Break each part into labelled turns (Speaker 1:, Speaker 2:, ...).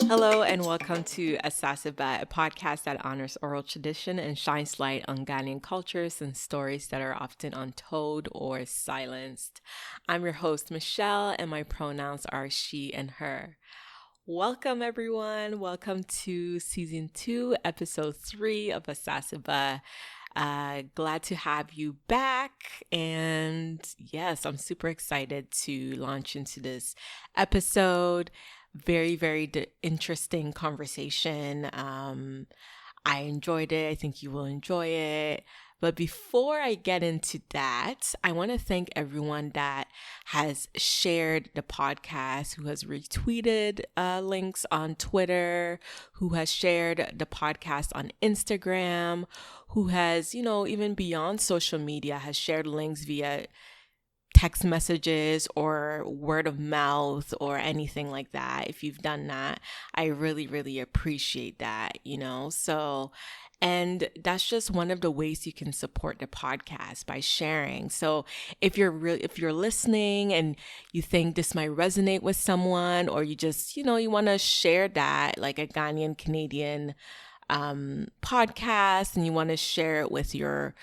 Speaker 1: Hello and welcome to Asase Ba, a podcast that honors oral tradition and shines light on Ghanaian cultures and stories that are often untold or silenced. I'm your host, Michelle, and my pronouns are she and her. Welcome, everyone. Welcome to Season 2, Episode 3 of Asase Ba. Glad to have you back. And yes, I'm super excited to launch into this episode. Very interesting conversation. I enjoyed it. I think you will enjoy it. But before I get into that, I want to thank everyone that has shared the podcast, who has retweeted links on Twitter, who has shared the podcast on Instagram, who has, even beyond social media, has shared links via text messages or word of mouth or anything like that. If you've done that, I really appreciate that, and that's just one of the ways you can support the podcast, by sharing. So if you're listening and you think this might resonate with someone, or you just, you want to share that, like a Ghanaian Canadian podcast, and you want to share it with your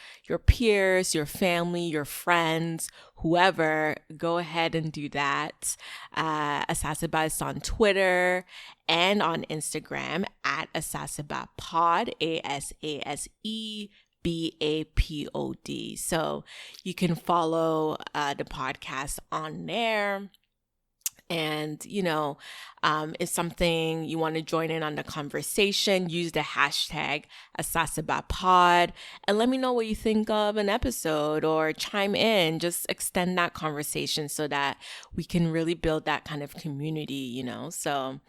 Speaker 1: peers, your family, your friends, whoever, go ahead and do that. Asase Ba is on Twitter and on Instagram at asasebapod, ASASEBAPOD. So you can follow the podcast on there. And, if something you want to join in on the conversation, use the hashtag asasebapod and let me know what you think of an episode, or chime in, just extend that conversation so that we can really build that kind of community, So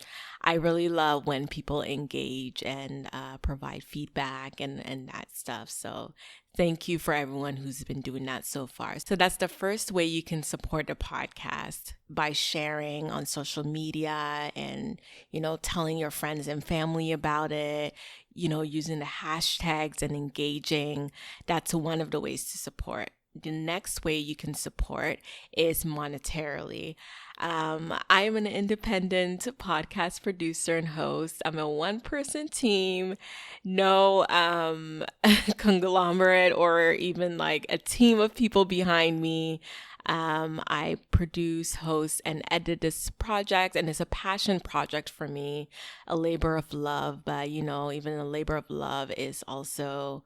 Speaker 1: I really love when people engage and provide feedback and that stuff. So thank you for everyone who's been doing that so far. So that's the first way you can support the podcast, by sharing on social media and, telling your friends and family about it, using the hashtags and engaging. That's one of the ways to support. The next way you can support is monetarily. I am an independent podcast producer and host. I'm a one-person team, no conglomerate or even like a team of people behind me. I produce, host, and edit this project, and it's a passion project for me, a labor of love. But, even a labor of love is also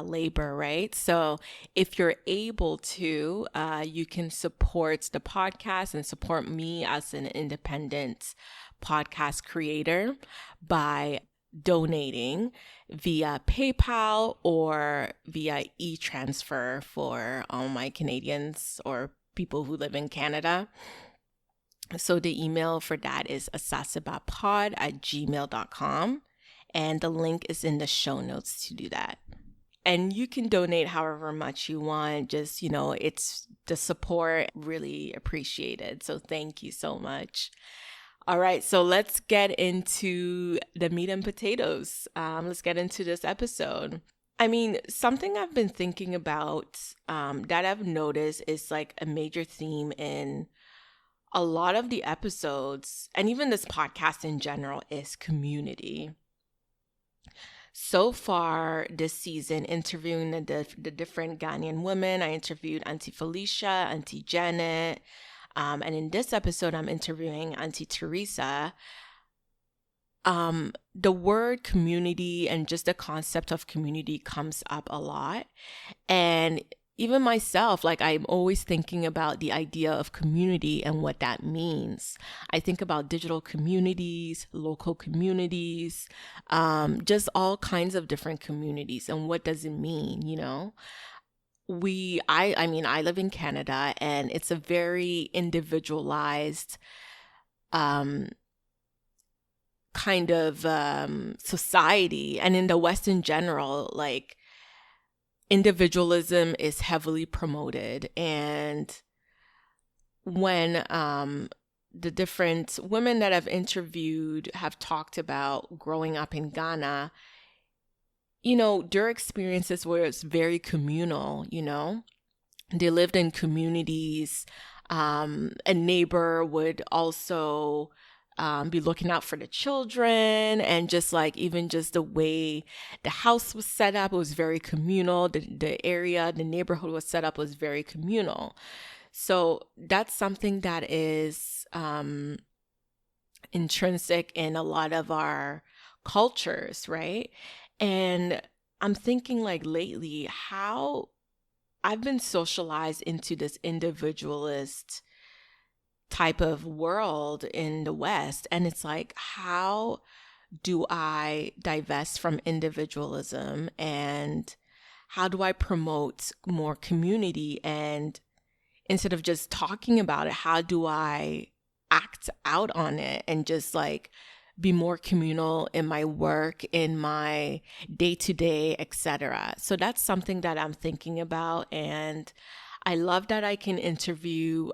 Speaker 1: labor, right? So if you're able to, you can support the podcast and support me as an independent podcast creator by donating via PayPal or via e-transfer for all my Canadians or people who live in Canada. So the email for that is asasebapod@gmail.com, and the link is in the show notes to do that. And you can donate however much you want. Just, it's the support, really appreciated. So thank you so much. All right, so let's get into the meat and potatoes. Let's get into this episode. I mean, something I've been thinking about that I've noticed is like a major theme in a lot of the episodes, and even this podcast in general, is community. So far this season, interviewing the different Ghanaian women, I interviewed Aunty Felicia, Aunty Janet, and in this episode, I'm interviewing Aunty Theresa. The word community and just the concept of community comes up a lot. And even myself, like, I'm always thinking about the idea of community and what that means. I think about digital communities, local communities, just all kinds of different communities. And what does it mean, I live in Canada, and it's a very individualized kind of society. And in the West in general, like, individualism is heavily promoted. And when the different women that I've interviewed have talked about growing up in Ghana, their experiences were it's very communal, They lived in communities. A neighbor would also be looking out for the children, and just like even just the way the house was set up, it was very communal. The neighborhood was set up was very communal. So that's something that is intrinsic in a lot of our cultures, right? And I'm thinking like lately how I've been socialized into this individualist type of world in the West. And it's like, how do I divest from individualism, and how do I promote more community? And instead of just talking about it, how do I act out on it and just like be more communal in my work, in my day-to-day, etc. So that's something that I'm thinking about, and I love that I can interview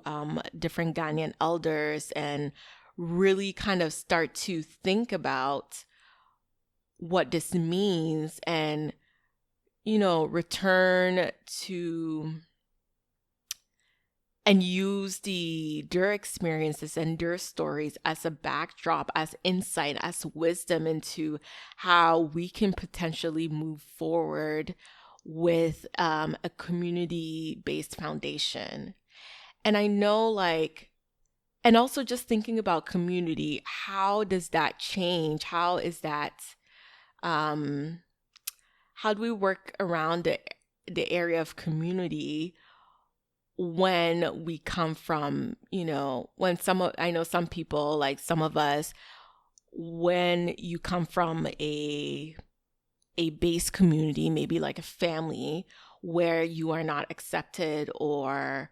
Speaker 1: different Ghanaian elders and really kind of start to think about what this means, and return to and use their experiences and their stories as a backdrop, as insight, as wisdom into how we can potentially move forward with a community-based foundation. And I know, and also just thinking about community, how does that change? How is that, how do we work around the area of community when we come from, I know some people, like some of us, when you come from a base community, maybe like a family, where you are not accepted or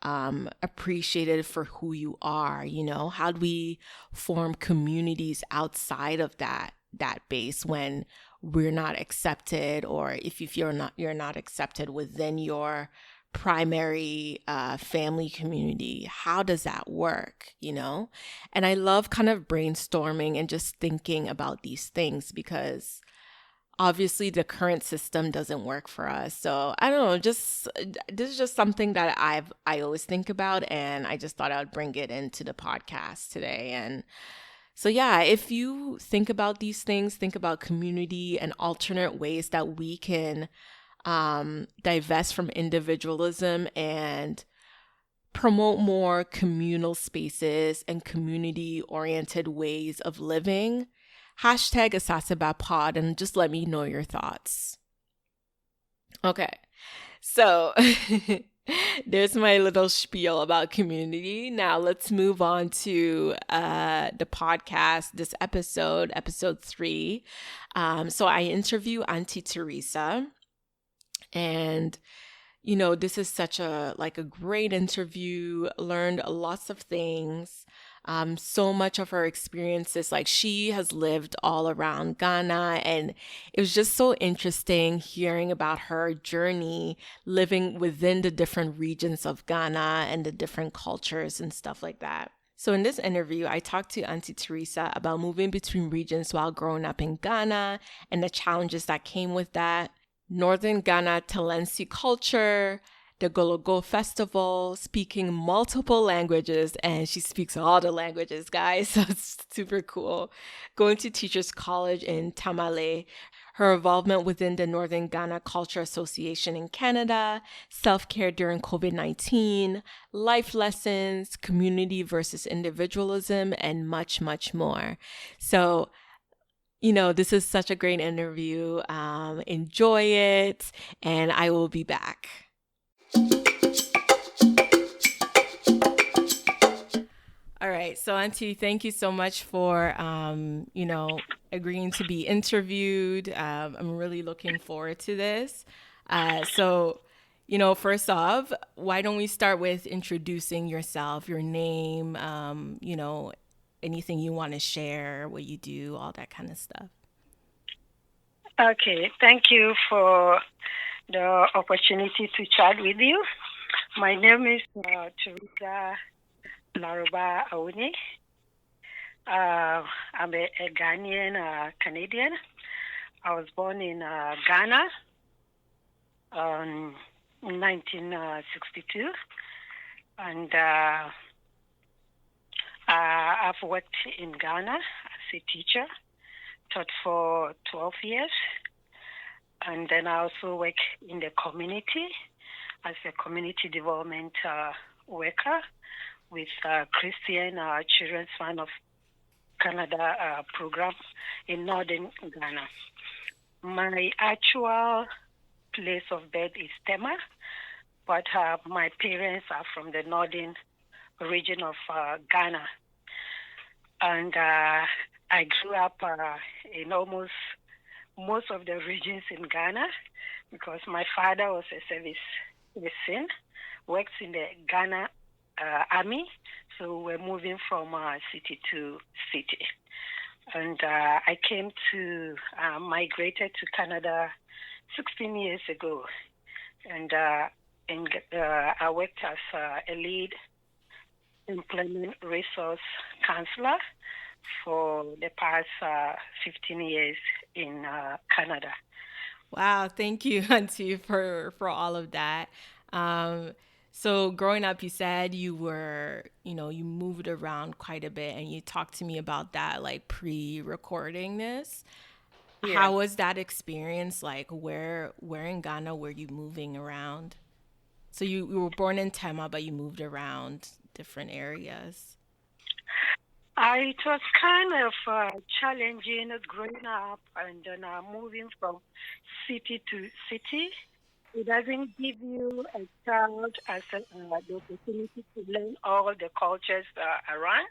Speaker 1: appreciated for who you are, how do we form communities outside of that base when we're not accepted, or if you're not accepted within your primary family community? How does that work? And I love kind of brainstorming and just thinking about these things, because obviously the current system doesn't work for us. So I don't know, this is just something that I always think about, and I just thought I would bring it into the podcast today. And so yeah, if you think about these things, think about community and alternate ways that we can divest from individualism and promote more communal spaces and community-oriented ways of living, hashtag asasebapod, and just let me know your thoughts. Okay, so there's my little spiel about community. Now let's move on to the podcast, this episode 3. So I interview Aunty Theresa. And, this is such a great interview, learned lots of things. So much of her experiences, she has lived all around Ghana, and it was just so interesting hearing about her journey living within the different regions of Ghana and the different cultures and stuff like that. So in this interview, I talked to Aunty Theresa about moving between regions while growing up in Ghana and the challenges that came with that. Northern Ghana Talensi culture, the Gologo festival, speaking multiple languages, and she speaks all the languages, guys, so it's super cool. Going to Teachers College in Tamale, her involvement within the Northern Ghana Culture Association in Canada, self-care during COVID-19, life lessons, community versus individualism, and much, much more. So this is such a great interview. Enjoy it, and I will be back. All right. So, Auntie, thank you so much for, agreeing to be interviewed. I'm really looking forward to this. So, first off, why don't we start with introducing yourself, your name, anything you want to share, what you do, all that kind of stuff.
Speaker 2: Okay, thank you for the opportunity to chat with you. My name is Theresa Laroba Aune. I'm a Ghanaian Canadian. I was born in Ghana in 1962, and I've worked in Ghana as a teacher, taught for 12 years. And then I also work in the community as a community development worker with Christian Children's Fund of Canada program in northern Ghana. My actual place of birth is Tema, but my parents are from the northern region of Ghana. And I grew up in almost most of the regions in Ghana because my father was a service person, works in the Ghana Army. So we're moving from city to city. And I came to, migrated to Canada 16 years ago. And I worked as a lead employment resource counselor for the past 15 years in Canada.
Speaker 1: Wow, thank you, Auntie, for all of that. So growing up, you said you were, you moved around quite a bit, and you talked to me about that, like pre-recording this.
Speaker 2: Yeah.
Speaker 1: How was that experience? Like, where in Ghana were you moving around? So you were born in Tema, but you moved around different areas.
Speaker 2: It was kind of challenging growing up and then moving from city to city. It doesn't give you a child as the opportunity to learn all the cultures around,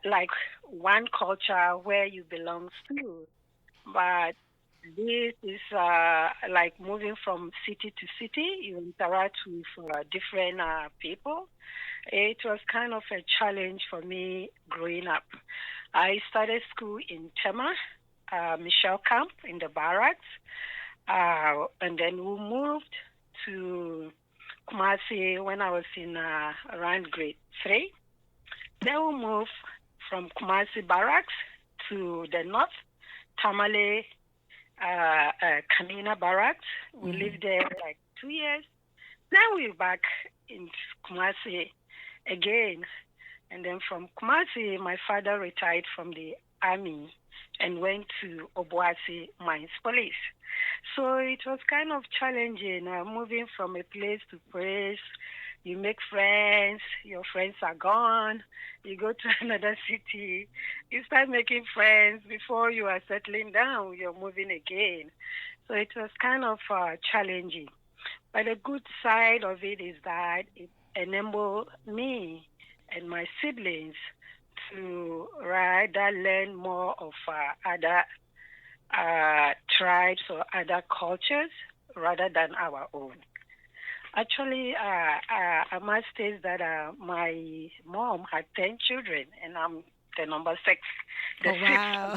Speaker 2: like one culture where you belong to. But this is like moving from city to city. You interact with different people. It was kind of a challenge for me growing up. I started school in Tema, Michelle camp in the barracks, and then we moved to Kumasi when I was in around grade 3. Then we moved from Kumasi barracks to the north, Tamale, Kanina barracks. We lived there like 2 years. Then we're back in Kumasi again. And then from Kumasi, my father retired from the army and went to Obuasi Mines Police. So it was kind of challenging moving from a place to place. You make friends, your friends are gone. You go to another city, you start making friends before you are settling down, you're moving again. So it was kind of challenging. But the good side of it is that it enabled me and my siblings to rather learn more of other tribes or other cultures rather than our own. Actually, I must state that my mom had 10 children, and I'm the number 6. The
Speaker 1: Oh, wow.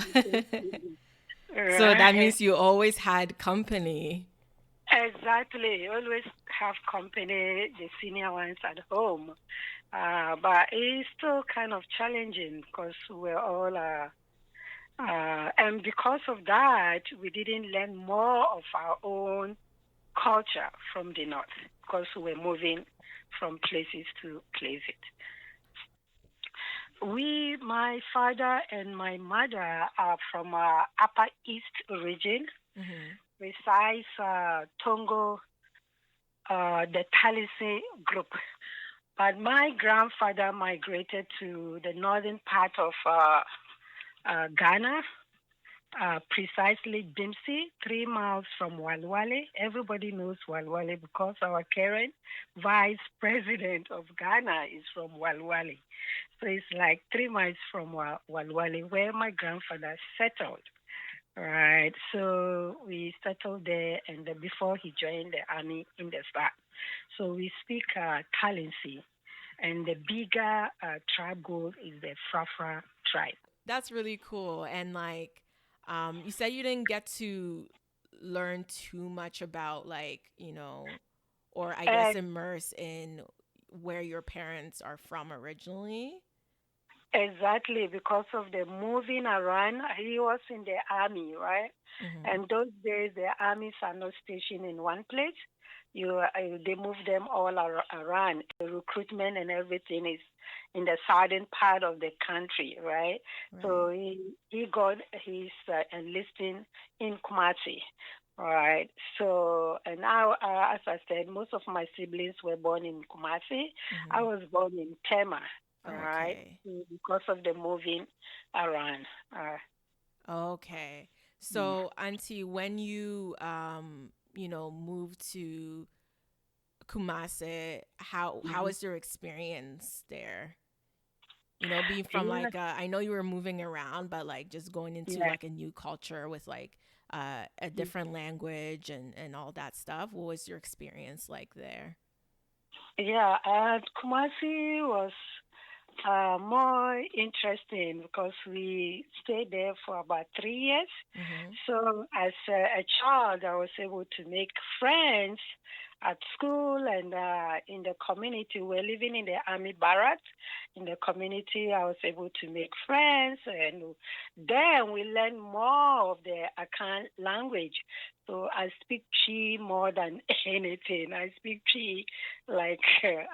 Speaker 2: Right.
Speaker 1: So that means you always had company.
Speaker 2: Exactly. You always have company, the senior ones at home. But it's still kind of challenging because we're all, and because of that, we didn't learn more of our own culture from the north because we're moving from places to places. My father and my mother are from Upper East region, besides Tongo, the Talensi group. But my grandfather migrated to the northern part of Ghana, precisely Dimsi, 3 miles from Walwale. Everybody knows Walwale because our current vice president of Ghana is from Walwale. So it's like 3 miles from Walwale, where my grandfather settled. Right. So we settled there, and before he joined the army in the start. So we speak Talensi, and the bigger tribe group is the Frafra tribe.
Speaker 1: That's really cool. And like, you said you didn't get to learn too much about or I guess immerse in where your parents are from originally.
Speaker 2: Exactly, because of the moving around. He was in the army, right?
Speaker 1: Mm-hmm.
Speaker 2: And those days, the armies are not stationed in one place. They move them all around. The recruitment and everything is in the southern part of the country, right? So
Speaker 1: Right.
Speaker 2: he got his enlisting in Kumasi, right? So and now, as I said, most of my siblings were born in Kumasi. I
Speaker 1: Mm-hmm.
Speaker 2: was born in Tema, all right,
Speaker 1: Okay.
Speaker 2: because of the moving around.
Speaker 1: Okay.
Speaker 2: Mm.
Speaker 1: So, Auntie, when you moved to Kumasi, how
Speaker 2: Mhm.
Speaker 1: was your experience there? Being from
Speaker 2: Yes,
Speaker 1: like I know you were moving around, but like just going into
Speaker 2: yes.
Speaker 1: like a new culture with like a different language and all that stuff. What was your experience like there?
Speaker 2: Yeah, Kumasi was more interesting because we stayed there for about 3 years.
Speaker 1: Mm-hmm.
Speaker 2: So, as a child, I was able to make friends at school and in the community. We're living in the army barracks. In the community, I was able to make friends, and then we learned more of the Akan language. So I speak Chi more than anything. I speak Chi like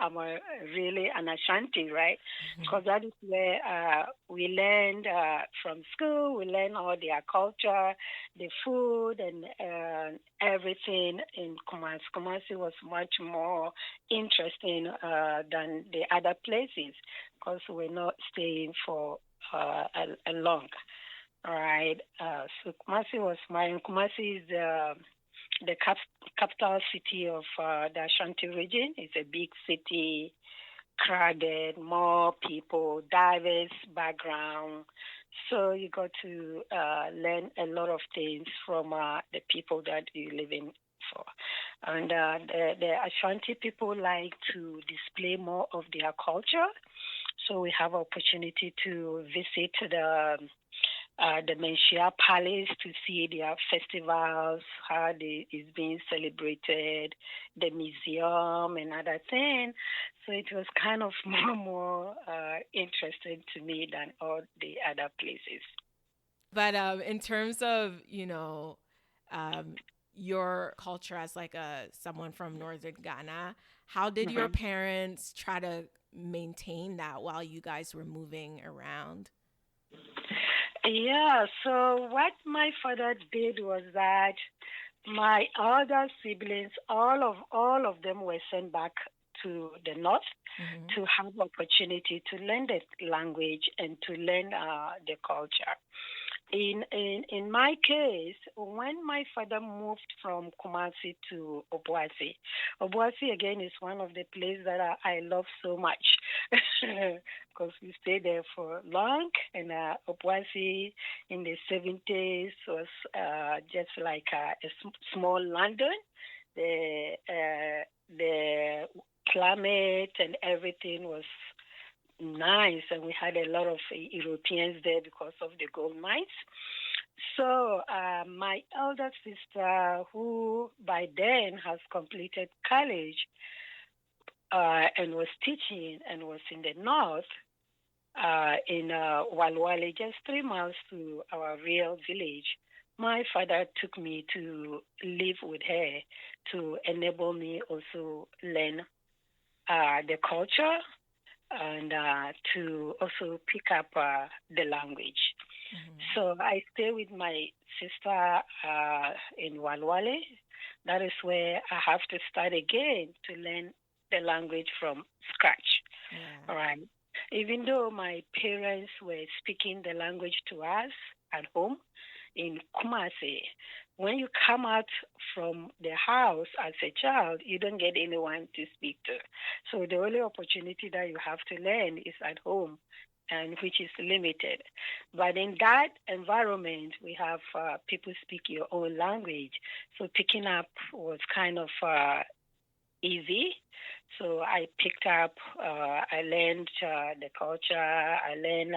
Speaker 2: I'm really an Ashanti, right?
Speaker 1: Mm-hmm.
Speaker 2: Because that is where we learned from school. We learned all their culture, the food, and everything in Kumasi. Kumasi was much more interesting than the other places because we're not staying for a long. All right. So Kumasi was mine. Kumasi is the capital city of the Ashanti region. It's a big city, crowded, more people, diverse background. So you got to learn a lot of things from the people that you live in for. And the Ashanti people like to display more of their culture. So we have opportunity to visit the Menchia Palace to see their festivals, how it's being celebrated, the museum and other things. So it was kind of more interesting to me than all the other places.
Speaker 1: But in terms of um, your culture as like a someone from northern Ghana, how did your
Speaker 2: Mhm.
Speaker 1: parents try to maintain that while you guys were moving around?
Speaker 2: Yeah, so what my father did was that my other siblings, all of them were sent back to the north
Speaker 1: Mm-hmm.
Speaker 2: to have opportunity to learn the language and to learn the culture. In my case, when my father moved from Kumasi to Obuasi, Obuasi again is one of the places that I love so much because we stayed there for long. And Obuasi in the 70s was just like a small London. The climate and everything was nice, and we had a lot of Europeans there because of the gold mines. So my elder sister, who by then has completed college and was teaching and was in the north, in Walwale, just 3 miles to our real village, my father took me to live with her to enable me also learn the culture and to also pick up the language.
Speaker 1: Mm-hmm.
Speaker 2: So I stay with my sister in Walwale. That is where I have to start again to learn the language from scratch.
Speaker 1: Yeah.
Speaker 2: All right. Even though my parents were speaking the language to us at home in Kumasi, when you come out from the house as a child, you don't get anyone to speak to. So the only opportunity that you have to learn is at home, and which is limited. But in that environment, we have people speak your own language. So picking up was kind of easy. So I picked up, I learned the culture, I learned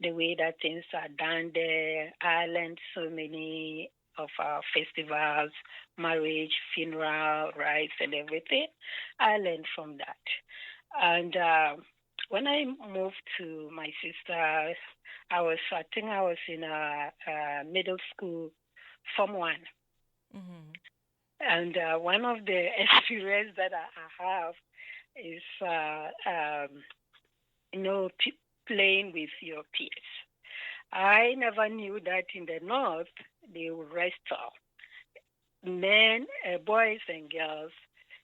Speaker 2: the way that things are done there. I learned so many of our festivals, marriage, funeral, rites, and everything. I learned from that. And when I moved to my sister, I think I was in a middle school, Form 1.
Speaker 1: Mm-hmm.
Speaker 2: And one of the experience that I have is, playing with your peers. I never knew that in the North, they would wrestle. Men, boys and girls,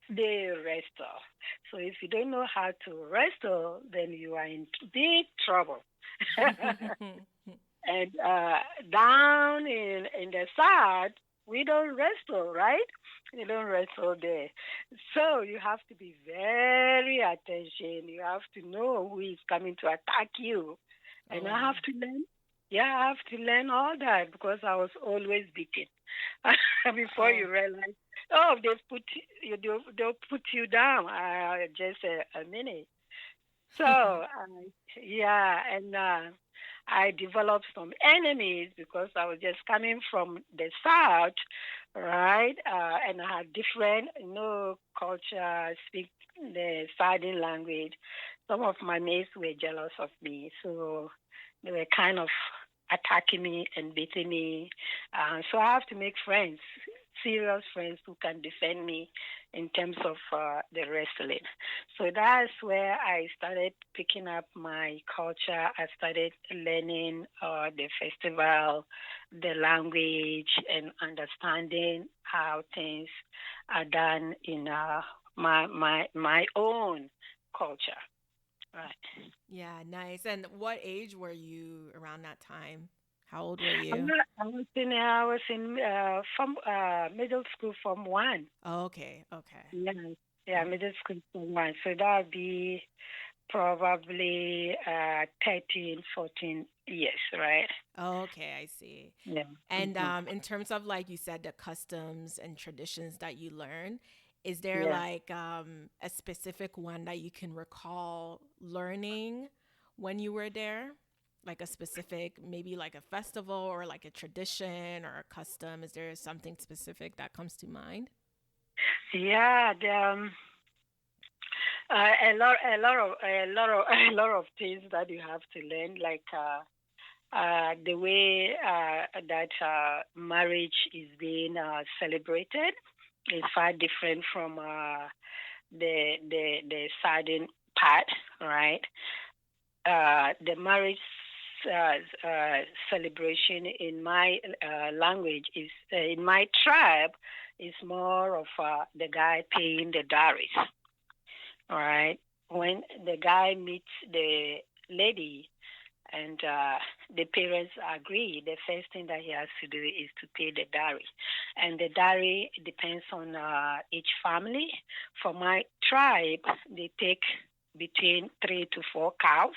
Speaker 2: they wrestle. So if you don't know how to wrestle, then you are in big trouble. And down in the South, we don't wrestle, right? We don't wrestle there. So you have to be very attention. You have to know who is coming to attack you.
Speaker 1: Oh,
Speaker 2: And I
Speaker 1: wow.
Speaker 2: have to learn. Yeah, I have to learn all that because I was always beaten. Before
Speaker 1: Oh.
Speaker 2: you realize, oh, they'll put you down. Just a minute. So, yeah, and I developed some enemies because I was just coming from the South, right? And I had different, culture, speak the Sardin language. Some of my mates were jealous of me, so they were kind of attacking me and beating me. So I have to make friends, serious friends who can defend me in terms of the wrestling. So that's where I started picking up my culture. I started learning the festival, the language, and understanding how things are done in my own culture. Right.
Speaker 1: Yeah, nice. And what age were you around that time? How old were
Speaker 2: I
Speaker 1: you?
Speaker 2: was in from middle school from 1.
Speaker 1: Oh, okay, okay.
Speaker 2: Yeah, yeah,
Speaker 1: Oh,
Speaker 2: middle school from 1. So that would be probably 13, 14 years, right?
Speaker 1: oh, okay, I see.
Speaker 2: Yeah.
Speaker 1: And
Speaker 2: Hmm.
Speaker 1: in terms of like you said, the customs and traditions that you learn, is there
Speaker 2: Yeah.
Speaker 1: like a specific one that you can recall learning when you were there? Like a specific, maybe like a festival or like a tradition or a custom? Is there something specific that comes to mind?
Speaker 2: Yeah, a lot of things that you have to learn, like the way that marriage is being celebrated is far different from the southern part, right? The marriage celebration in my language is in my tribe is more of the guy paying the dowries, all right? When the guy meets the lady and the parents agree, the first thing that he has to do is to pay the dowry. And the dowry depends on each family. For my tribe, they take between 3 to 4 cows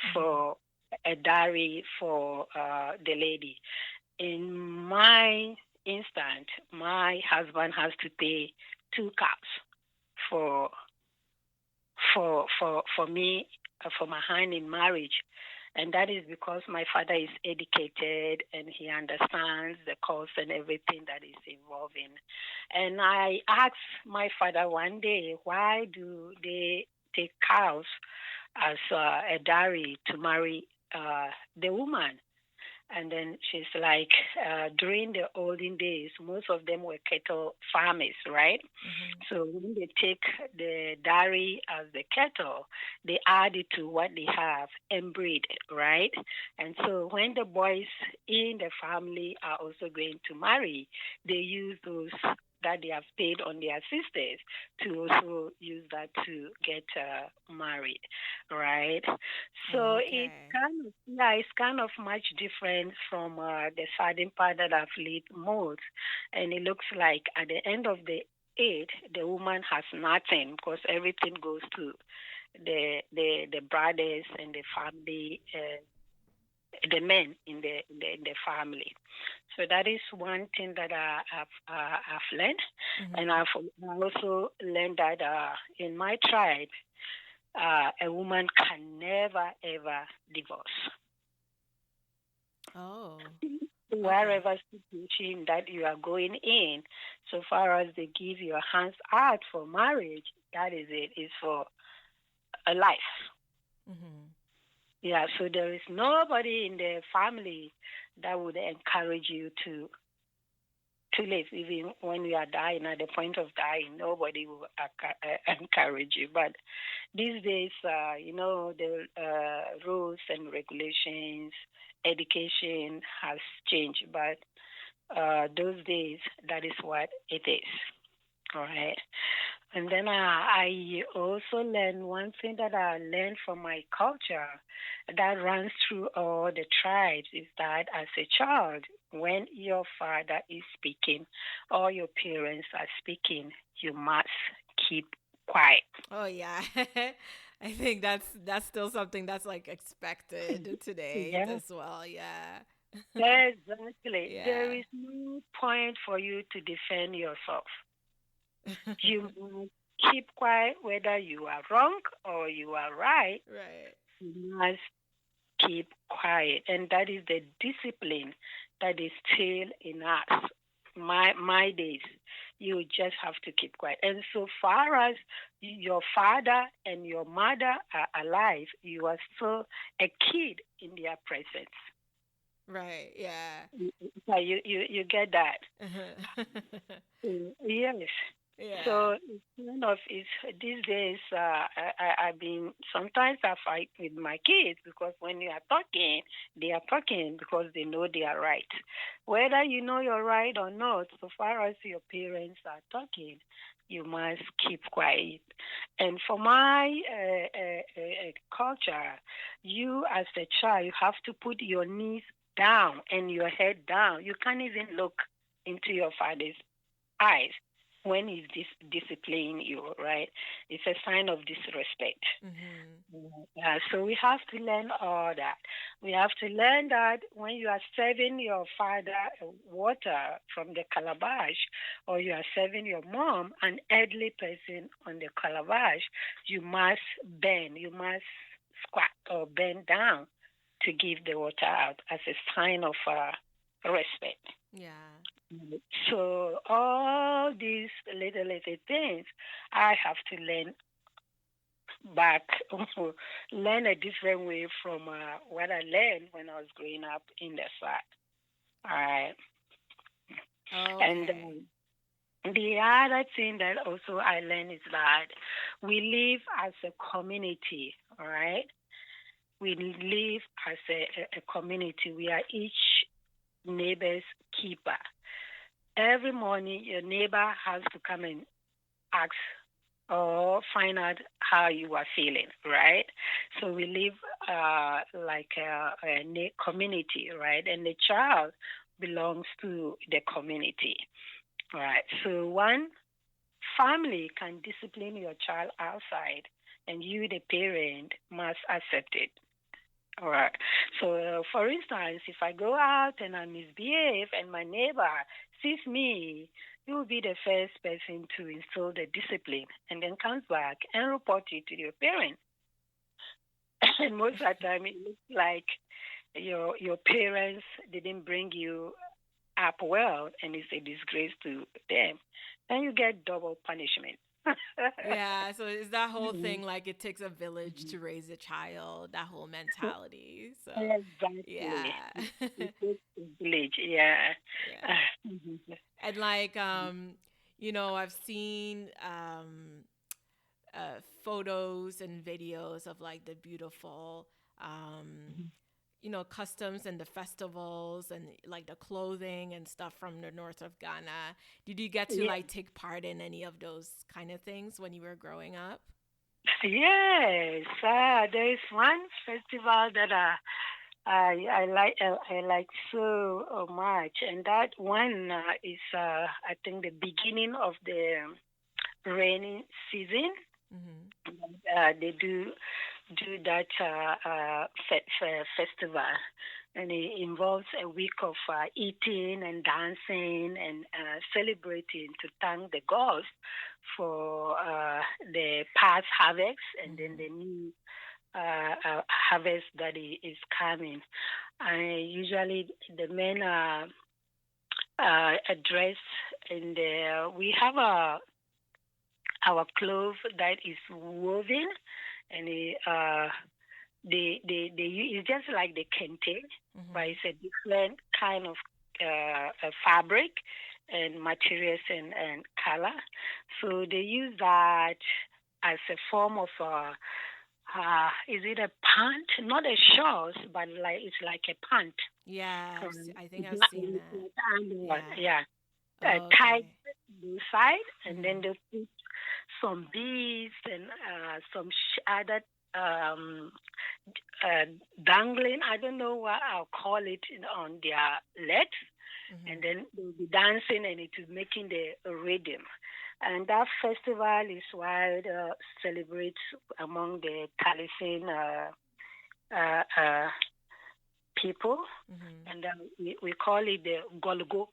Speaker 1: Mm-hmm.
Speaker 2: for a dowry for the lady. In my instant, my husband has to pay 2 cows for for me for my hand in marriage, and that is because my father is educated and he understands the cost and everything that is involving. And I asked my father one day, why do they take cows as a dowry to marry the woman? And then she's like, during the olden days, most of them were cattle farmers, right?
Speaker 1: Mm-hmm.
Speaker 2: So when they take the dairy as the cattle, they add it to what they have and breed it, right? And so when the boys in the family are also going to marry, they use those that they have paid on their sisters to also use that to get married, right? So
Speaker 1: Oh,
Speaker 2: it's
Speaker 1: okay.
Speaker 2: kind of yeah, it's kind of much different from the southern part that I've lived most, and it looks like at the end of the aid, the woman has nothing because everything goes to the brothers and the family, the men in the family. So that is one thing that I've learned, and
Speaker 1: Mm-hmm.
Speaker 2: I've also learned that in my tribe, a woman can never ever divorce.
Speaker 1: Oh, okay.
Speaker 2: Wherever situation that you are going in, so far as they give your hands out for marriage, that is it. It's for a life.
Speaker 1: Mm-hmm.
Speaker 2: Yeah, so there is nobody in the family that would encourage you to live, even when you are dying, at the point of dying, nobody will encourage you. But these days, the rules and regulations, education has changed. But those days, that is what it is. All right. And then I also learned one thing that I learned from my culture that runs through all the tribes is that as a child, when your father is speaking or your parents are speaking, you must keep quiet.
Speaker 1: Oh yeah. I think that's still something that's like expected today
Speaker 2: Yes,
Speaker 1: as well. Yeah.
Speaker 2: exactly. There
Speaker 1: Yeah.
Speaker 2: is no point for you to defend yourself. You must keep quiet whether you are wrong or you are right.
Speaker 1: Right.
Speaker 2: You must keep quiet. And that is the discipline that is still in us. My days, you just have to keep quiet. And so far as your father and your mother are alive, you are still a kid in their presence.
Speaker 1: Right. Yeah.
Speaker 2: You get that. Yes.
Speaker 1: Yeah.
Speaker 2: So it's kind of it's these days. I've been sometimes I fight with my kids because when you are talking, they are talking because they know they are right. Whether you know you're right or not, so far as your parents are talking, you must keep quiet. And for my culture, you as a child, you have to put your knees down and your head down. You can't even look into your father's eyes when he's disciplining you, right? It's a sign of disrespect.
Speaker 1: Mm-hmm.
Speaker 2: So we have to learn all that. We have to learn that when you are serving your father water from the calabash, or you are serving your mom, an elderly person on the calabash, you must bend, you must squat or bend down to give the water out as a sign of respect.
Speaker 1: Yeah.
Speaker 2: So all these little things, I have to learn back, learn a different way from what I learned when I was growing up in the South. All right, and
Speaker 1: Okay.
Speaker 2: the other thing that also I learned is that we live as a community. All right, we live as a community. We are each neighbor's keeper. Every morning, your neighbor has to come and ask or find out how you are feeling, right? So we live like a community, right? And the child belongs to the community, right? So one family can discipline your child outside, and you, the parent, must accept it. All right. So, for instance, if I go out and I misbehave and my neighbor sees me, he will be the first person to instill the discipline and then comes back and report it to your parents. And most of the time, it looks like your parents didn't bring you up well, and it's a disgrace to them. Then you get double punishment.
Speaker 1: Yeah, so is that whole thing like it takes a village to raise a child, that whole mentality. So,
Speaker 2: Exactly.
Speaker 1: yeah.
Speaker 2: It takes a village, yeah.
Speaker 1: Yeah. And like I've seen photos and videos of like the beautiful customs and the festivals and like the clothing and stuff from the north of Ghana. Did you get to
Speaker 2: Yeah.
Speaker 1: like take part in any of those kind of things when you were growing up?
Speaker 2: Yes, there is one festival that I like so much, and that one is I think the beginning of the rainy season.
Speaker 1: Mm-hmm.
Speaker 2: They do that festival, and it involves a week of eating and dancing and celebrating to thank the gods for the past harvest and then
Speaker 1: Mm-hmm.
Speaker 2: the new harvest that is coming. And usually the men are dressed in the. We have our cloth that is woven, and it's just like the kente, but
Speaker 1: Mm-hmm.
Speaker 2: it's a different kind of fabric and materials and color. So they use that as a form of is it a pant? Not a shorts, but like it's like a pant.
Speaker 1: Yeah, I think
Speaker 2: It's
Speaker 1: I've
Speaker 2: not
Speaker 1: seen
Speaker 2: it's
Speaker 1: that.
Speaker 2: like underwear,
Speaker 1: Yeah.
Speaker 2: yeah. Tied
Speaker 1: Okay.
Speaker 2: the side, and then
Speaker 1: Mm-hmm.
Speaker 2: they put some beads and some other um, uh, dangling. I don't know what I'll call it on their legs, and
Speaker 1: Mm-hmm.
Speaker 2: then they'll be dancing, and it is making the rhythm. And that festival is wide, celebrates among the Taliesin people,
Speaker 1: Mm-hmm.
Speaker 2: and we call it the Gologo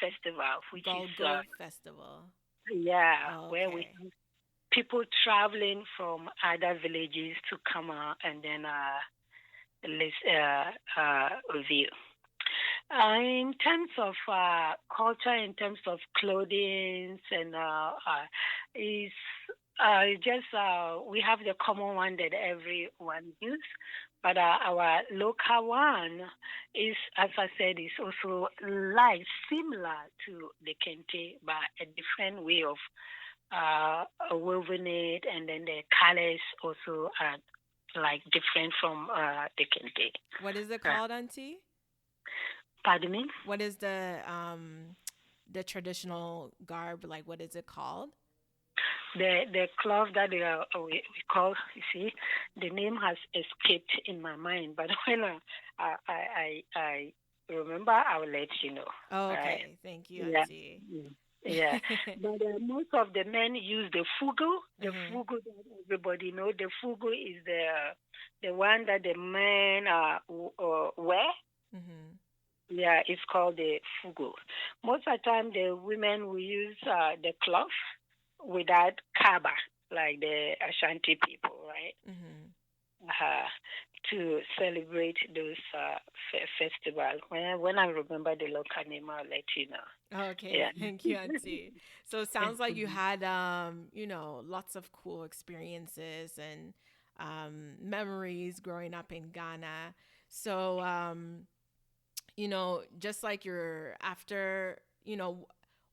Speaker 2: Festival, which is
Speaker 1: Golgo Festival.
Speaker 2: yeah, where we
Speaker 1: Okay.
Speaker 2: have people traveling from other villages to come and then view. In terms of culture, in terms of clothing, and is just we have the common one that everyone uses, but our local one is, as I said, is also like similar to the kente, but a different way of woven it, and then the colors also are like different from the kente.
Speaker 1: What is it
Speaker 2: Uh,
Speaker 1: called, Auntie?
Speaker 2: Pardon me?
Speaker 1: What is the traditional garb, like what is it called?
Speaker 2: The cloth that we call, you see, the name has escaped in my mind, but when I remember, I will let you know.
Speaker 1: Oh,
Speaker 2: Right?
Speaker 1: okay. Thank you,
Speaker 2: Yeah.
Speaker 1: Auntie.
Speaker 2: Mm. Yeah, but most of the men use the fugu. The
Speaker 1: Mm-hmm.
Speaker 2: fugu that everybody know. The fugu is the one that the men wear.
Speaker 1: Mm-hmm.
Speaker 2: Yeah, it's called the fugu. Most of the time, the women will use the cloth without kaba, like the Ashanti people, right?
Speaker 1: Mm-hmm.
Speaker 2: Uh, to celebrate those festivals. When I remember the local name, I'll let you know.
Speaker 1: Okay,
Speaker 2: Yeah.
Speaker 1: thank you, Auntie. So it sounds like you had lots of cool experiences and memories growing up in Ghana. So just like your after,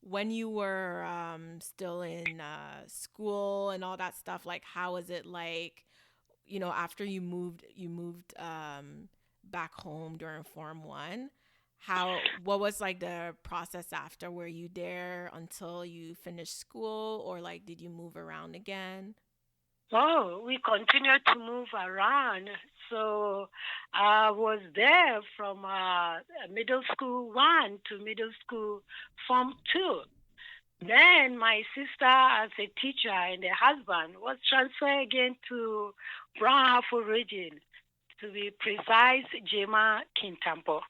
Speaker 1: when you were still in school and all that stuff, like how was it like, after you moved back home during Form 1? What was like the process after? Were you there until you finished school, or like did you move around again?
Speaker 2: Oh, we continue to move around. So I was there from middle school 1 to middle school Form 2. Then my sister, as a teacher, and the husband was transferred again to Brown Harbour region, to be precise, Jema Kintampo.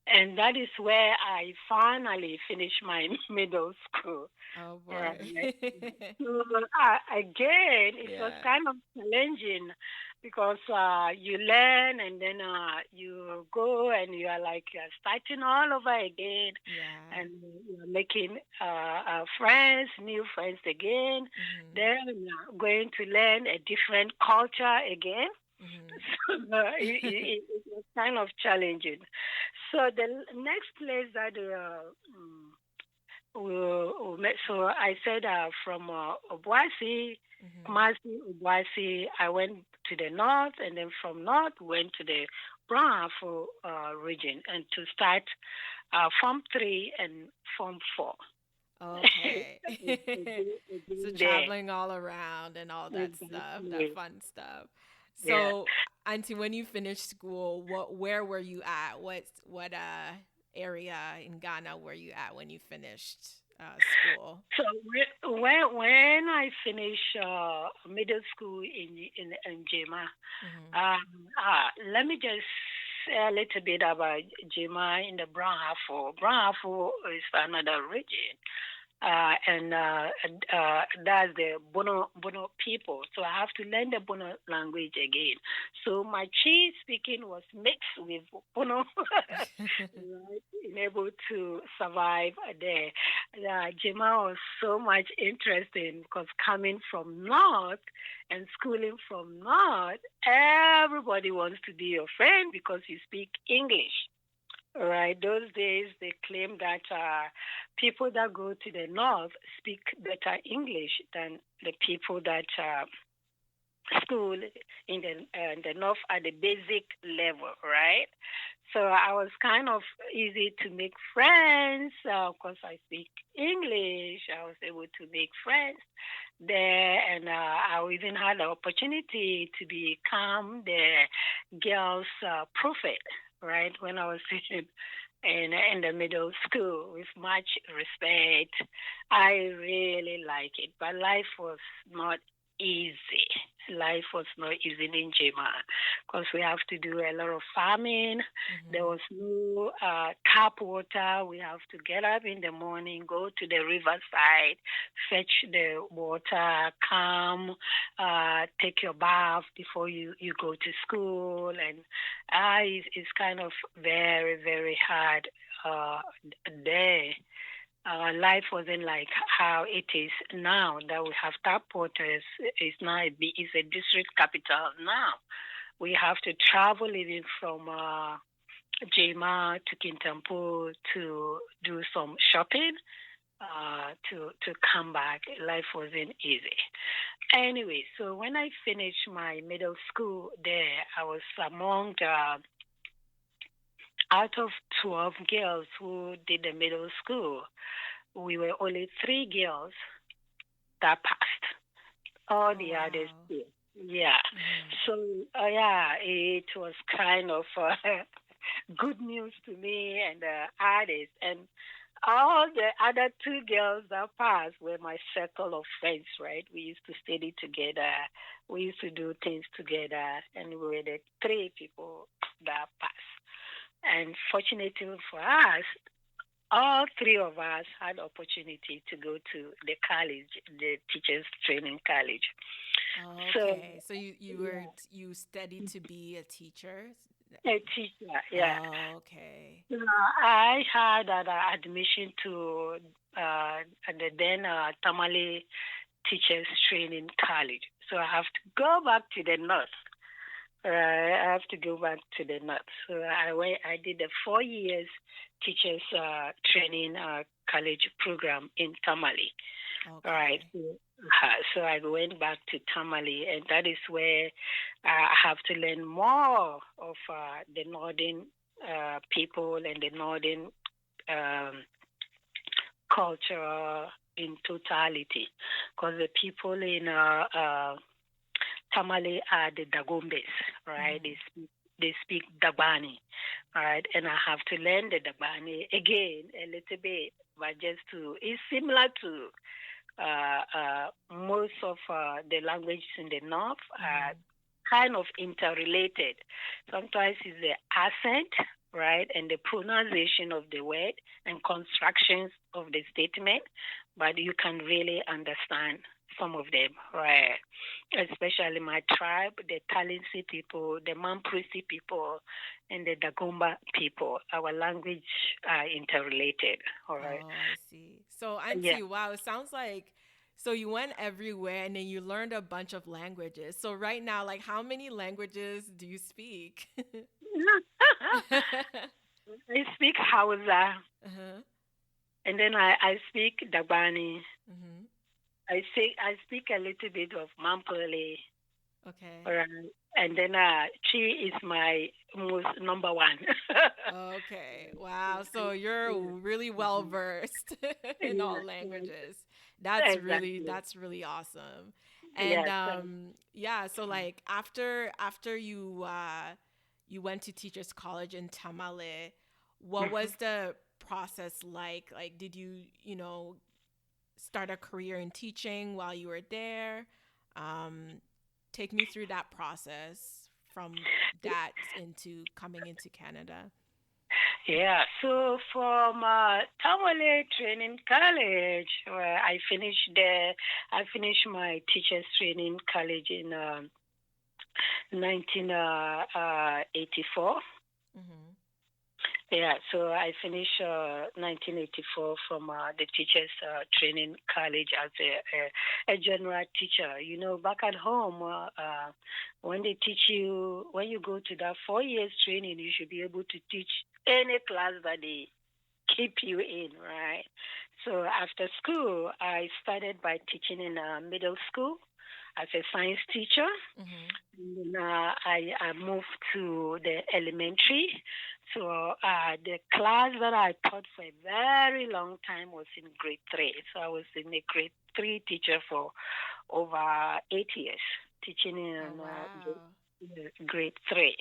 Speaker 2: And that is where I finally finished my middle school.
Speaker 1: Oh boy.
Speaker 2: Right. So, again, it was
Speaker 1: Yeah.
Speaker 2: kind of challenging because you learn, and then you go and you are like starting all over again,
Speaker 1: Yeah.
Speaker 2: and you're making friends, new friends again.
Speaker 1: Mhm.
Speaker 2: Then you're going to learn a different culture again.
Speaker 1: Mhm.
Speaker 2: So, it was kind of challenging. So the next place that so I said from Obuasi,
Speaker 1: Mhm.
Speaker 2: Kumasi, Obuasi, I went to the north, and then from north went to the Brown region, and to start Form 3 and Form 4.
Speaker 1: Okay. So
Speaker 2: Again there.
Speaker 1: traveling all around and all that stuff, that
Speaker 2: Exactly.
Speaker 1: fun stuff.
Speaker 2: Yeah.
Speaker 1: So, Auntie, when you finished school, where were you at? What area in Ghana were you at when you finished school?
Speaker 2: So when I finished middle school in Jema,
Speaker 1: Mhm.
Speaker 2: let me just say a little bit about Jema in the Brown Harbour. Brown Harbour is another region, and that's the Bono people. So I have to learn the Bono language again. So my Chi speaking was mixed with Bono, right, being able to survive there. Yeah, Jema was so much interesting because coming from North and schooling from North, everybody wants to be your friend because you speak English. Right. Those days, they claim that people that go to the North speak better English than the people that school in the north at the basic level, right? So I was kind of easy to make friends because I speak English. I was able to make friends there, and I even had the opportunity to become the girls' prophet, right? When I was in the middle school with much respect. I really like it, but life was not easy. Life was not easy in Jema because we have to do a lot of farming. There was no tap water. We have to get up in the morning, go to the riverside, fetch the water, come, take your bath before you go to school. And it's kind of very, very hard there. Life wasn't like how it is now that we have tap waters. It's now it's a district capital now. We have to travel even from Jema to Kintampo to do some shopping to come back. Life wasn't easy. Anyway, so when I finished my middle school there, I was among the out of 12 girls who did the middle school, we were only 3 girls that passed. All the others did. Yeah. So, yeah, it was kind of good news to me and the others. And all the other 2 girls that passed were my circle of friends, right? We used to study together. We used to do things together. And we were the 3 people that passed. And fortunately for us, all 3 of us had opportunity to go to the college, the teachers training college.
Speaker 1: Okay, so you studied to be a teacher.
Speaker 2: A teacher, yeah.
Speaker 1: Okay.
Speaker 2: I had an admission to the then Tamale teachers training college, so I have to go back to the north. I have to go back to the north. So I did a 4 years teachers training college program in Tamale.
Speaker 1: Okay.
Speaker 2: Right. So I went back to Tamale, and that is where I have to learn more of the northern people and the northern um, culture in totality. Because the people in Tamale are the Dagombes, right? They speak Dabani, right? And I have to learn the Dabani again a little bit, but it's similar to most of the languages in the north are kind of interrelated. Sometimes it's the accent, right, and the pronunciation of the word and constructions of the statement, but you can really understand some of them, right? Especially my tribe, the Talensi people, the Mamprisi people, and the Dagomba people. Our language are interrelated, all right?
Speaker 1: Oh, I see. So,
Speaker 2: Yeah.
Speaker 1: Auntie, wow, it sounds like so you went everywhere and then you learned a bunch of languages. So right now, like how many languages do you speak?
Speaker 2: I speak Hausa,
Speaker 1: Uh-huh.
Speaker 2: and then I speak Dabani.
Speaker 1: Mm-hmm.
Speaker 2: I speak a little bit of Mampole,
Speaker 1: Okay.
Speaker 2: right? And then Chi is my most number one.
Speaker 1: Okay. Wow. So you're really well versed in all
Speaker 2: Yes,
Speaker 1: languages.
Speaker 2: exactly.
Speaker 1: That's really awesome. And
Speaker 2: Yes.
Speaker 1: yeah, so like after you went to teachers college in Tamale, what was the process like? Like did you, start a career in teaching while you were there? Um, Take me through that process from that into coming into Canada.
Speaker 2: Yeah. So from Tamale Training College, where I finished my teachers training college in 1984.
Speaker 1: Mm-hmm.
Speaker 2: Yeah, so I finished 1984 from the Teachers Training College as a general teacher. You know, back at home, when they teach you, when you go to that 4 years training, you should be able to teach any class that they keep you in, right? So after school, I started by teaching in middle school as a science teacher. And then, I moved to the elementary. So the class that I taught for a very long time was in grade three. So I was in a grade three teacher for over 8 years, teaching in
Speaker 1: Oh, wow.
Speaker 2: grade three.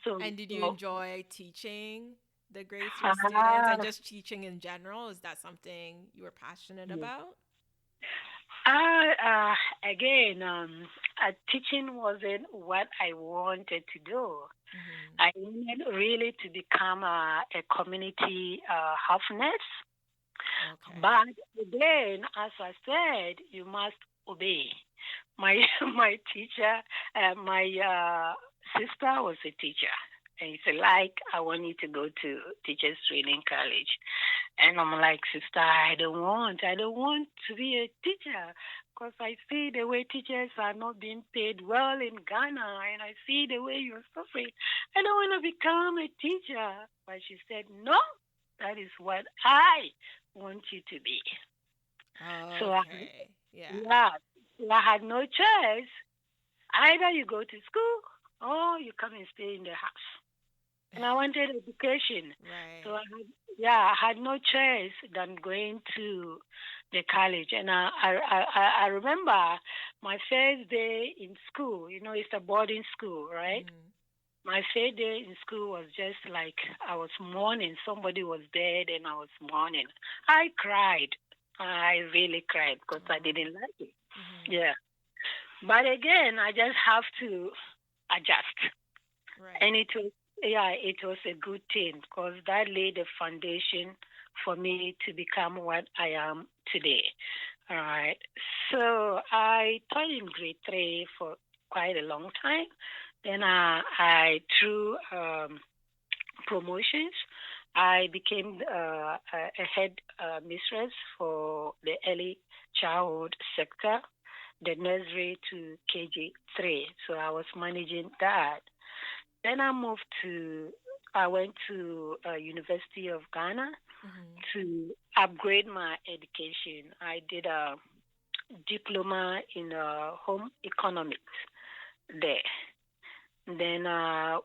Speaker 2: So
Speaker 1: And did you enjoy teaching the grade three students and
Speaker 2: uh,
Speaker 1: just teaching in general? Is that something you were passionate about?
Speaker 2: again, teaching wasn't what I wanted to do.
Speaker 1: Mm-hmm.
Speaker 2: I wanted really to become a community health nurse.
Speaker 1: Okay.
Speaker 2: But again, as I said, you must obey. My my teacher, my sister was a teacher. And he said, like, I want you to go to teachers training college. And I'm like, sister, I don't want to be a teacher because I see the way teachers are not being paid well in Ghana and I see the way you're suffering. I don't want to become a teacher. But she said, no, that is what I want you to be. So
Speaker 1: Okay. Yeah.
Speaker 2: yeah, so I had no choice. Either you go to school or you come and stay in the house. And I wanted education. So
Speaker 1: Right.
Speaker 2: I had no choice than going to the college. And I remember my first day in school. You know, it's a boarding school, right?
Speaker 1: Mm-hmm.
Speaker 2: My first day in school was just like I was mourning. Somebody was dead, and I was mourning. I cried. I really cried because I
Speaker 1: Oh.
Speaker 2: didn't like it.
Speaker 1: Mm-hmm.
Speaker 2: Yeah. But again, I just have to adjust.
Speaker 1: Right.
Speaker 2: And it was a good thing because that laid the foundation for me to become what I am today. All right. So I taught in grade three for quite a long time. Then through promotions, I became a head mistress for the early childhood sector, the nursery to KG3. So I was managing that. Then I went to University of Ghana
Speaker 1: Mm-hmm.
Speaker 2: to upgrade my education. I did a diploma in home economics there. Then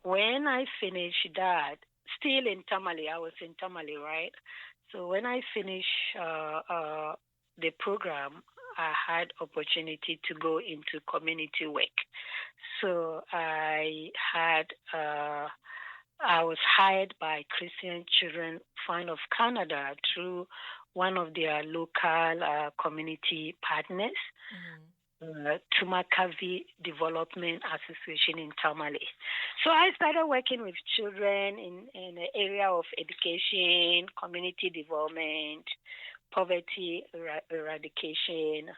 Speaker 2: when I finished that, still in Tamale, I was in Tamale, right? So when I finished the program, I had opportunity to go into community work. So I was hired by Christian Children Fund of Canada through one of their local community partners,
Speaker 1: Mm-hmm.
Speaker 2: Tumakavi Development Association in Tamale. So I started working with children in the area of education, community development, poverty eradication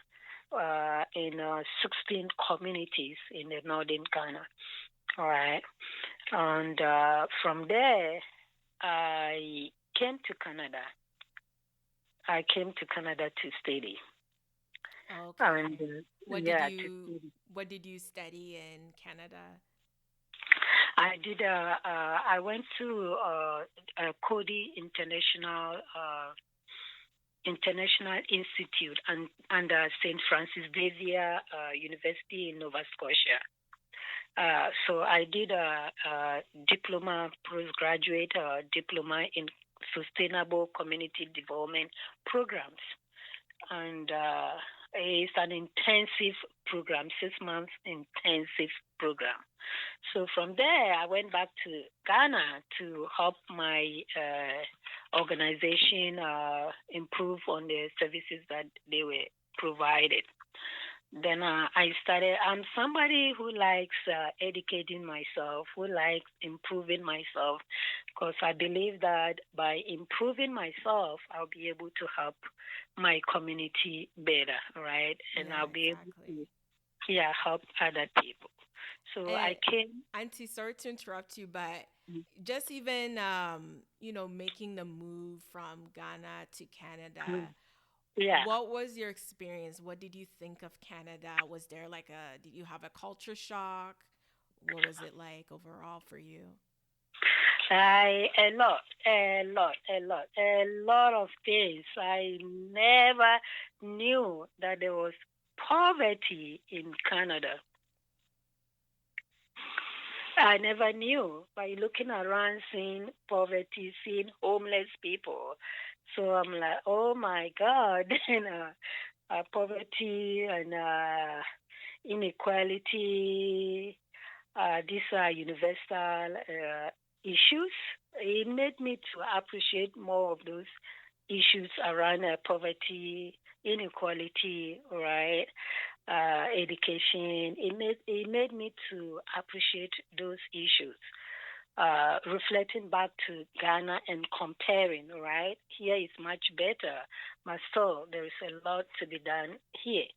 Speaker 2: in 16 communities in the northern Ghana. All right. And from there, I came to Canada. I came to Canada to study. And
Speaker 1: Okay. What did
Speaker 2: yeah, to
Speaker 1: you
Speaker 2: study.
Speaker 1: what did you study in Canada?
Speaker 2: I went to Cody International Institute and under St. Francis Xavier University in Nova Scotia. So I did a diploma, postgraduate diploma in sustainable community development programs, and it's an intensive program, 6 months intensive program. So from there, I went back to Ghana to help my organization improve on the services that they were provided. Then I started. I'm somebody who likes educating myself, who likes improving myself, because I believe that by improving myself, I'll be able to help my community better, right? And
Speaker 1: Yeah,
Speaker 2: I'll be able
Speaker 1: exactly.
Speaker 2: to, yeah, help other people. So I
Speaker 1: And
Speaker 2: came.
Speaker 1: Auntie, sorry to interrupt you, but just even making the move from Ghana to
Speaker 2: Mhm.
Speaker 1: Canada,
Speaker 2: Yeah.
Speaker 1: what was your experience? What did you think of Canada? Was there like did you have a culture shock? What was it like overall for you?
Speaker 2: A lot of things. I never knew that there was poverty in Canada. I never knew by looking around, seeing poverty, seeing homeless people. So I'm like, oh my God, poverty and inequality. These are universal issues. It made me to appreciate more of those issues around poverty, inequality, right? Education. It made me to appreciate those issues. Reflecting back to Ghana and comparing, right? Here is much better, but still there is a lot to be done here,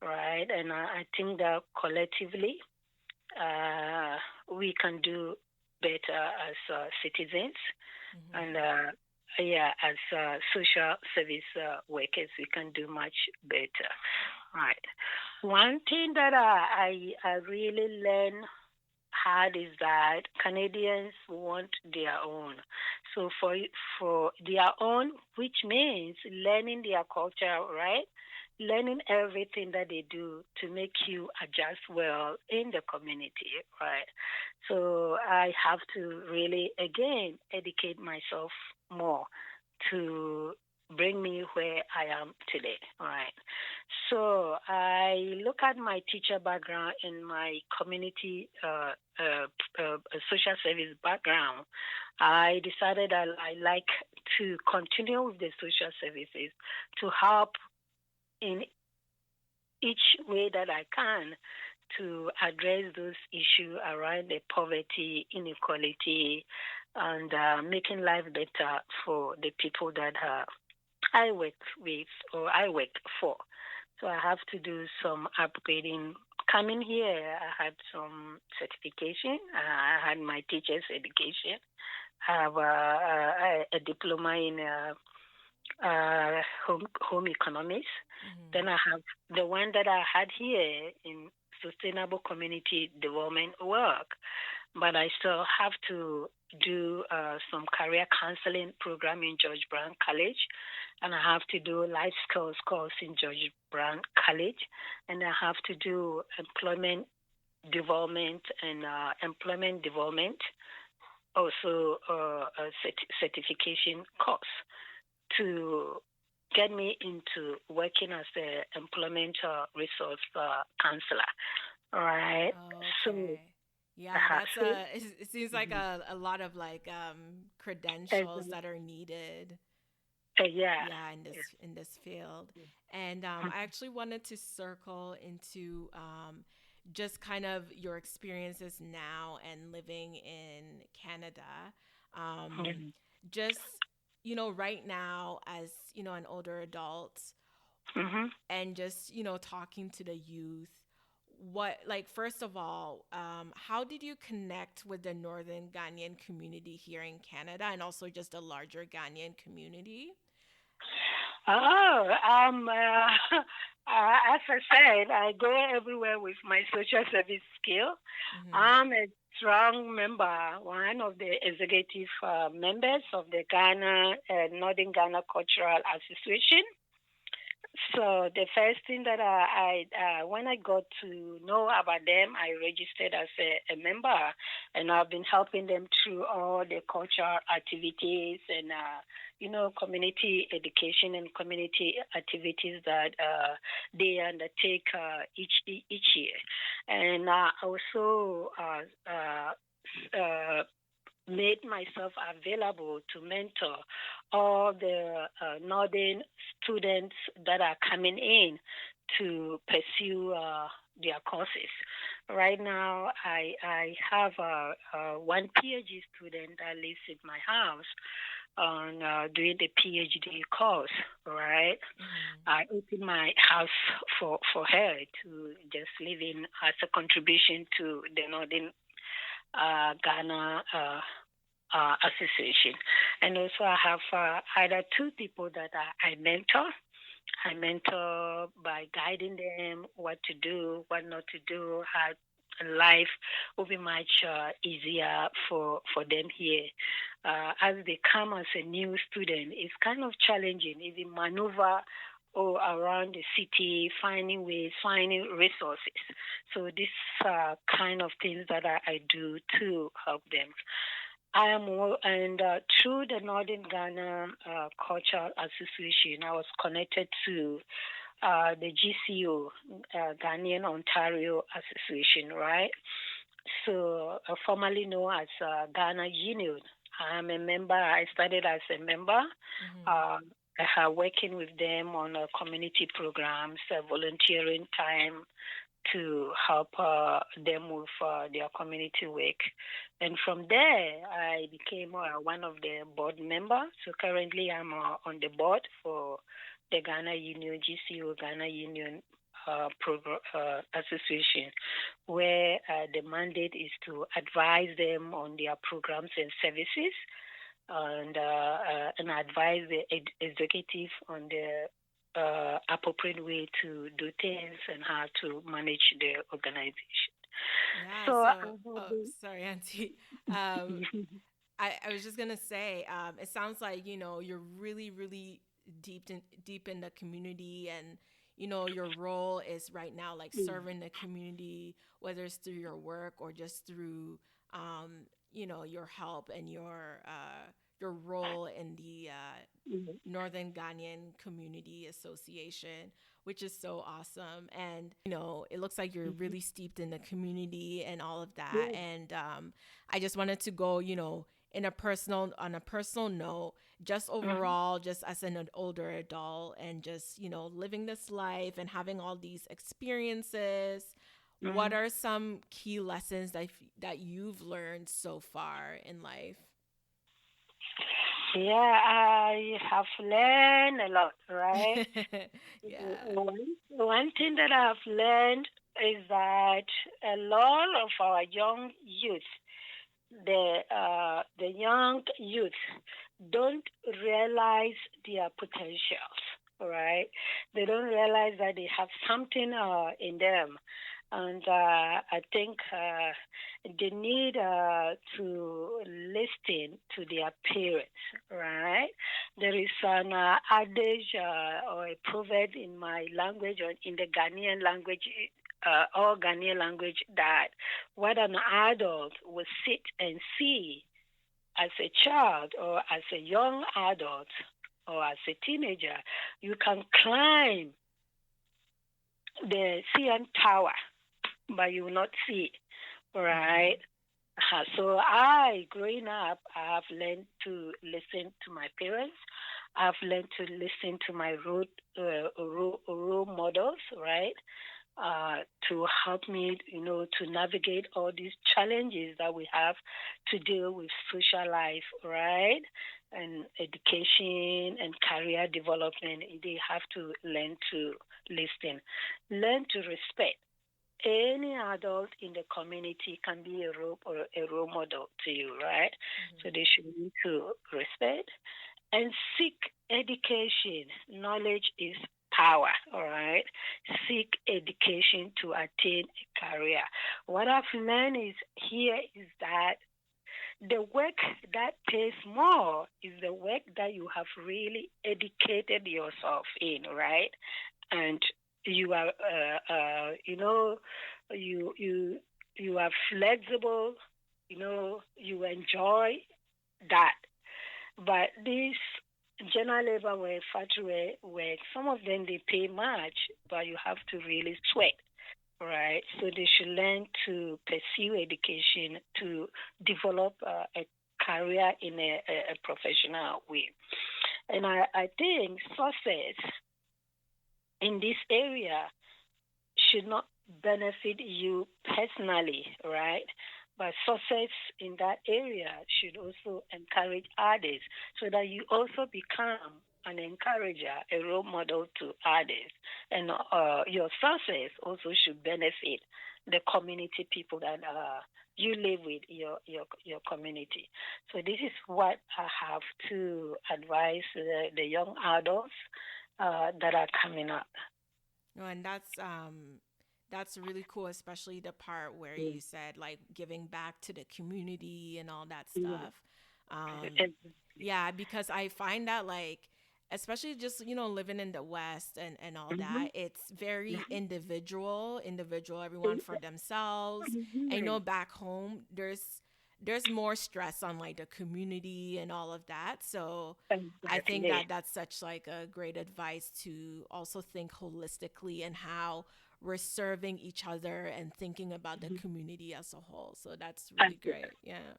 Speaker 2: right? And I think that collectively uh, we can do better as citizens, and
Speaker 1: Mm-hmm.
Speaker 2: yeah, as social service workers, we can do much better. Right. One thing that I really learned hard is that Canadians want their own. So for their own, which means learning their culture, right? Learning everything that they do to make you adjust well in the community, right? So I have to really again educate myself more to bring me where I am today, right? So I look at my teacher background and my community social service background. I decided that I like to continue with the social services to help in each way that I can to address those issues around the poverty, inequality, and making life better for the people that I work with or I work for. So I have to do some upgrading. Coming here, I had some certification. I had my teacher's education. I have a diploma in home economics.
Speaker 1: Mm-hmm.
Speaker 2: Then I have the one that I had here in sustainable community development work, but I still have to do some career counseling program in George Brown College, and I have to do life skills course in George Brown College, and I have to do employment development, also a certification course to get me into working as the employment resource counselor. All right. So,
Speaker 1: Okay. Yeah, that's
Speaker 2: so
Speaker 1: it seems like
Speaker 2: mhm.
Speaker 1: a lot of like
Speaker 2: As
Speaker 1: credentials that are needed.
Speaker 2: yeah.
Speaker 1: Yeah, in this field. And I actually wanted to circle into just kind of your experiences now and living in Canada. Um, just right now as an older adult,
Speaker 2: Mm-hmm.
Speaker 1: and just talking to the youth, what, like, first of all, how did you connect with the northern Ghanaian community here in Canada, and also just a larger Ghanaian community?
Speaker 2: Oh, as I said, I go everywhere with my social service skill.
Speaker 1: Mm-hmm.
Speaker 2: I'm a strong member, one of the executive members of the Ghana Northern Ghana Cultural Association. So the first thing that when I got to know about them, I registered as a member, and I've been helping them through all the cultural activities and community education and community activities that they undertake each year, and also made myself available to mentor all the northern students that are coming in to pursue their courses. Right now, I have one PhD student that lives in my house, on doing the PhD course, right?
Speaker 1: Mm-hmm.
Speaker 2: I opened my house for her to just live in as a contribution to the Northern Ghana Association. And also I have either two people that I mentor. I mentor by guiding them what to do, what not to do, how life will be much easier for them here. As they come as a new student, it's kind of challenging, even maneuver around the city, finding ways, finding resources. So these kind of things that I do to help them. I am, and through the Northern Ghana Cultural Association, I was connected to the GCO, Ghanaian Ontario Association, right? So, formerly known as Ghana Union. I'm a member. I started as a member.
Speaker 1: Mm-hmm.
Speaker 2: Working with them on community programs, volunteering time, to help them with their community work. And from there, I became one of the board members. So currently, I'm on the board for the Ghana Union, GCO Ghana Union Association, where the mandate is to advise them on their programs and services and advise the executive on the appropriate way to do things and how to manage the organization.
Speaker 1: Yeah.
Speaker 2: So I
Speaker 1: So,
Speaker 2: have
Speaker 1: oh,
Speaker 2: been,
Speaker 1: sorry, Auntie. Um, I was just gonna say, it sounds like you're really, really deep in the community, and your role is right now like serving the community, whether it's through your work or just through your help and your role in the Northern Ghanaian Community Association, which is so awesome. And, it looks like you're really steeped in the community and all of that.
Speaker 2: yeah,
Speaker 1: And I just wanted to go, on a personal note, just
Speaker 2: mhm,
Speaker 1: overall, just as an older adult and just, living this life and having all these experiences. What
Speaker 2: mhm.
Speaker 1: are some key lessons that you've learned so far in life?
Speaker 2: Yeah, I have learned a lot, right?
Speaker 1: Yeah.
Speaker 2: One thing that I've learned is that a lot of our young youth, the young youth, don't realize their potentials, right? They don't realize that they have something in them, and I think they need to listen to their parents, right? There is an adage or a proverb in my language or in the Ghanaian language, or Ghanaian language, that what an adult will sit and see as a child or as a young adult or as a teenager, you can climb the CN Tower, but you will not see it, right?
Speaker 1: Mm-hmm.
Speaker 2: So I, growing up, I have learned to listen to my parents. I've learned to listen to my role models, right? To help me, to navigate all these challenges that we have to deal with social life, right? And education and career development. They have to learn to listen, learn to respect. Any adult in the community can be a role model to you, right? So
Speaker 1: Mm-hmm.
Speaker 2: they should need to respect and seek education. Knowledge is power, all right? Seek education to attain a career. What I've learned is here is that the work that pays more is the work that you have really educated yourself in, right? And you are, you you you are flexible. You enjoy that. But these general labor work, factory work, some of them they pay much, but you have to really sweat, right? So they should learn to pursue education to develop a career in a professional way. And I think success in this area should not benefit you personally, right? But success in that area should also encourage others so that you also become an encourager, a role model to others. And your success also should benefit the community people that you live with, your community. So this is what I have to advise the young adults that are coming up.
Speaker 1: No, and that's really cool, especially the part where you said like giving back to the community and all that
Speaker 2: Yeah.
Speaker 1: stuff. Yeah, because I find that like especially just living in the West and all that,
Speaker 2: Mhm.
Speaker 1: it's very
Speaker 2: Mhm.
Speaker 1: individual, everyone for themselves. I know
Speaker 2: Mhm.
Speaker 1: back home there's more stress on like the community and all of that. So I think
Speaker 2: Exactly.
Speaker 1: that that's such like a great advice to also think holistically and how we're serving each other and thinking about the
Speaker 2: Mhm.
Speaker 1: community as a whole. So that's really
Speaker 2: And
Speaker 1: great. Yeah.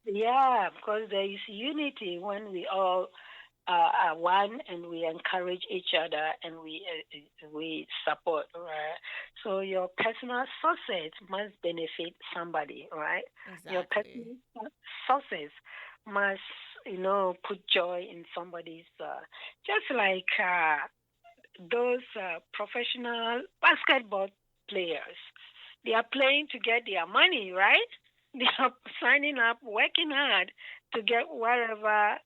Speaker 2: yeah, because there is unity when we all are one and we encourage each other and we support, right? So your personal success must benefit somebody, right? Your
Speaker 1: Exactly.
Speaker 2: personal success must, put joy in somebody's. Just like those professional basketball players. They are playing to get their money, right? They are signing up, working hard to get whatever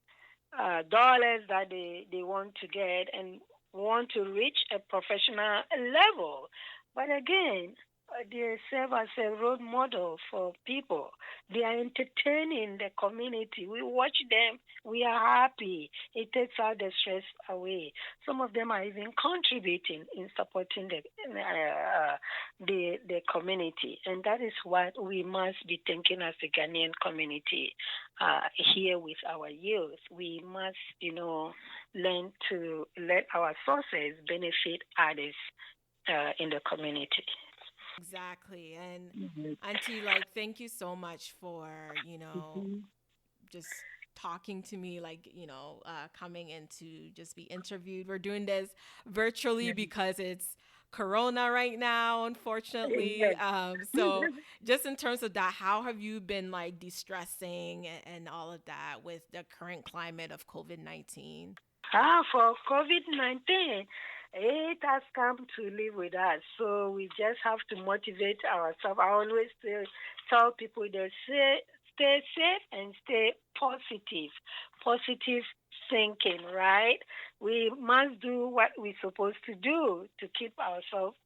Speaker 2: dollars that they want to get and want to reach a professional level. But again, they serve as a role model for people. They are entertaining the community. We watch them. We are happy. It takes all the stress away. Some of them are even contributing in supporting the community, and that is what we must be thinking as a Ghanaian community here with our youth. We must, learn to let our sources benefit others in the community.
Speaker 1: Exactly. And
Speaker 2: Mhm.
Speaker 1: Auntie, like, thank you so much for,
Speaker 2: Mhm.
Speaker 1: just talking to me, like, coming in to just be interviewed. We're doing this virtually because it's Corona right now, unfortunately.
Speaker 2: Yes.
Speaker 1: So just in terms of that, how have you been like de-stressing and all of that with the current climate of COVID-19?
Speaker 2: For COVID 19, it has come to live with us. So we just have to motivate ourselves. I always tell people they stay safe and stay positive. Positive thinking, right? We must do what we're supposed to do to keep ourselves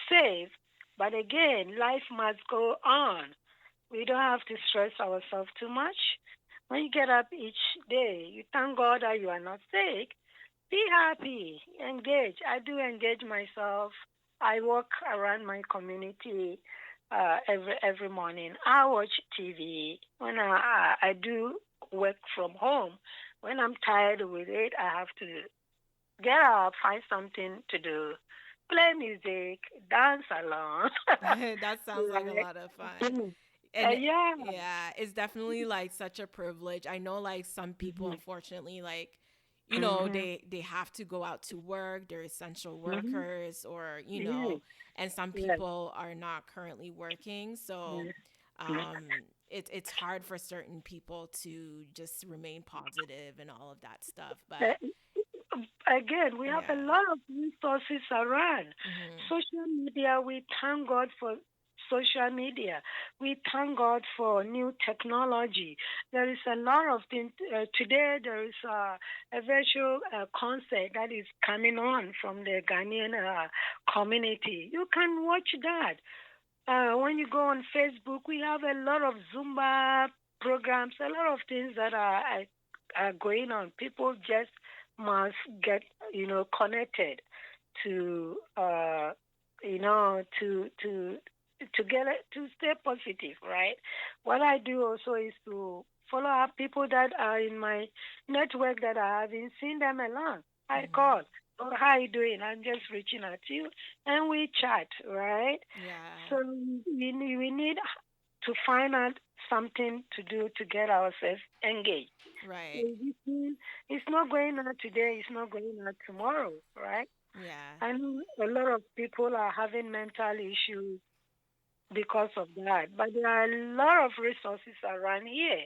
Speaker 2: safe. But again, life must go on. We don't have to stress ourselves too much. When you get up each day, you thank God that you are not sick. Be happy, engage. I do engage myself. I walk around my community every morning. I watch TV. When I do work from home, when I'm tired with it, I have to get up, find something to do, play music, dance along.
Speaker 1: That sounds like a
Speaker 2: Right?
Speaker 1: lot of fun. And
Speaker 2: Yeah.
Speaker 1: yeah, it's definitely like such a privilege. I know like some people
Speaker 2: Mhm.
Speaker 1: unfortunately like
Speaker 2: Mhm.
Speaker 1: they have to go out to work, they're essential
Speaker 2: Mhm.
Speaker 1: workers or
Speaker 2: Yes.
Speaker 1: and some
Speaker 2: Yes.
Speaker 1: people are not currently working. So
Speaker 2: Yes.
Speaker 1: um it's hard for certain people to just remain positive and all of that stuff. But
Speaker 2: Uh, Again, we have a
Speaker 1: yeah.
Speaker 2: lot of resources around.
Speaker 1: Mhm.
Speaker 2: Social media, we thank God for social media. We thank God for new technology. There is a lot of things. Today, there is a virtual concert that is coming on from the Ghanaian community. You can watch that. When you go on Facebook, we have a lot of Zumba programs, a lot of things that are going on. People just must get, connected to, to get to stay positive, right? What I do also is to follow up people that are in my network that I haven't seen them along. I
Speaker 1: Mhm.
Speaker 2: call. Oh, how you doing? I'm just reaching out to you, and we chat, right?
Speaker 1: Yeah.
Speaker 2: So we need to find out something to do to get ourselves engaged.
Speaker 1: Right.
Speaker 2: It's not going on today. It's not going on tomorrow, right?
Speaker 1: Yeah.
Speaker 2: I know a lot of people are having mental issues because of that. But there are a lot of resources around here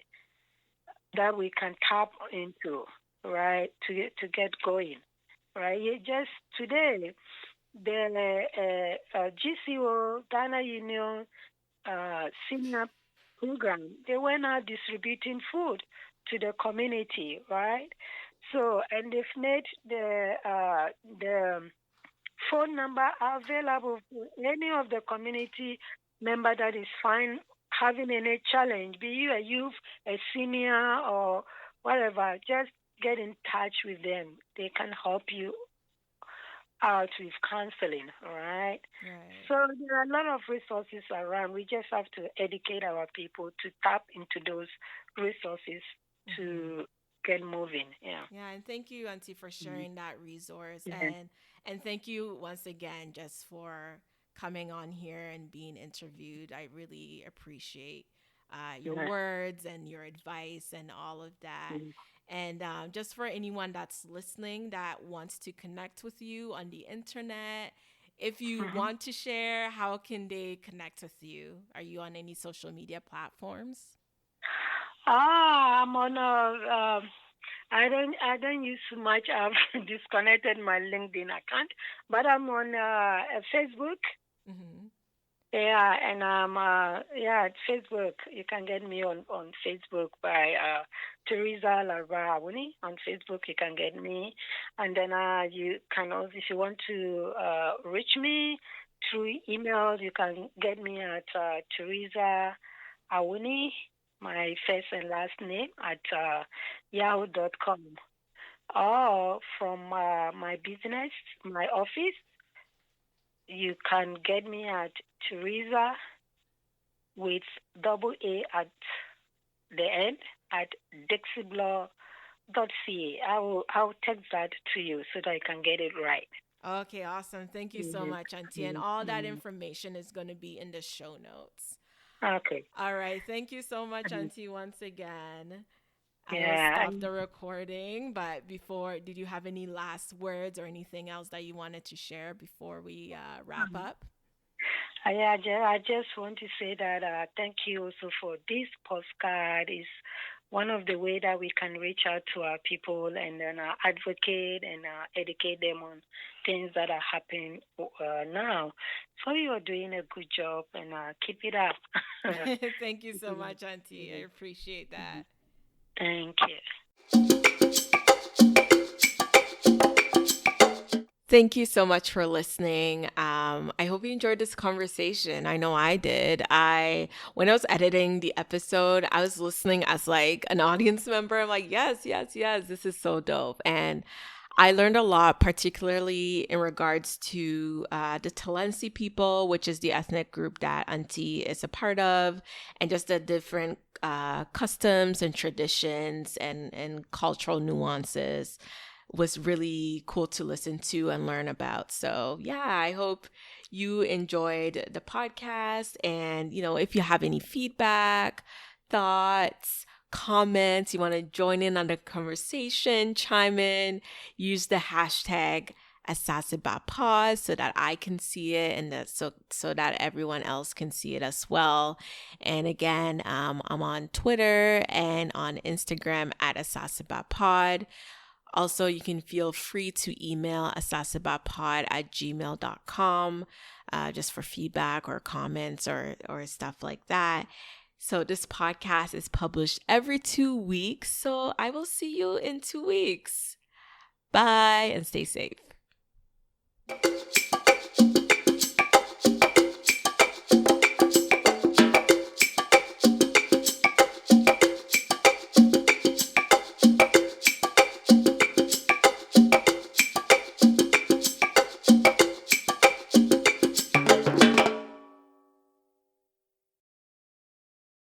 Speaker 2: that we can tap into, right, to get going, right? Just today, the GCO, Ghana Union Senior Program, they went out distributing food to the community, right? So, and they've made the phone number available for any of the community member that is fine having any challenge, be you a youth, a senior, or whatever. Just get in touch with them. They can help you out with counseling, all right?
Speaker 1: Right.
Speaker 2: So there are a lot of resources around. We just have to educate our people to tap into those resources to get moving. Yeah.
Speaker 1: Yeah, and thank you, Auntie, for sharing that resource,
Speaker 2: Yeah.
Speaker 1: and thank you once again just for coming on here and being interviewed. I really appreciate your
Speaker 2: Yeah.
Speaker 1: words and your advice and all of that. And just for anyone that's listening that wants to connect with you on the internet, if you
Speaker 2: Mhm.
Speaker 1: want to share, how can they connect with you? Are you on any social media platforms?
Speaker 2: I'm on I don't use too much. I've disconnected my LinkedIn account, but I'm on Facebook.
Speaker 1: Mm-hmm.
Speaker 2: Yeah, and at Facebook. You can get me on Facebook by Theresa Larvauni. On Facebook, you can get me, and then you can also, if you want to reach me through email, you can get me at Theresa Awuni, my first and last name at yahoo.com, or from my business, my office. You can get me at Theresa with double A at the end at dixiblaw.ca. I'll text that to you so that I can get it right.
Speaker 1: Okay, awesome. Thank you so much, Auntie. And all that
Speaker 2: Mm-hmm.
Speaker 1: information is going to be in the show notes.
Speaker 2: Okay.
Speaker 1: All right. Thank you so much, Auntie, once again. I will
Speaker 2: Yeah.
Speaker 1: stop the recording. But before, did you have any last words or anything else that you wanted to share before we wrap up?
Speaker 2: I just want to say that thank you also for this postcard. Is one of the way that we can reach out to our people and then advocate and educate them on things that are happening now. So you are doing a good job and keep it up.
Speaker 1: Thank you so much, Auntie. I appreciate that.
Speaker 2: Thank you.
Speaker 1: Thank you so much for listening. I hope you enjoyed this conversation. I know I did. When I was editing the episode, I was listening as like an audience member. I'm like, yes, yes, yes, this is so dope. And I learned a lot, particularly in regards to the Talensi people, which is the ethnic group that Auntie is a part of, and just the different customs and traditions and cultural nuances was really cool to listen to and learn about. So, yeah, I hope you enjoyed the podcast. And, if you have any feedback, thoughts, comments, you want to join in on the conversation, chime in, use the hashtag asasebapod so that I can see it and so that everyone else can see it as well. And again, I'm on Twitter and on Instagram at asasebapod. Also, you can feel free to email asasebapod@gmail.com just for feedback or comments or stuff like that. So this podcast is published every 2 weeks. So I will see you in 2 weeks. Bye and stay safe.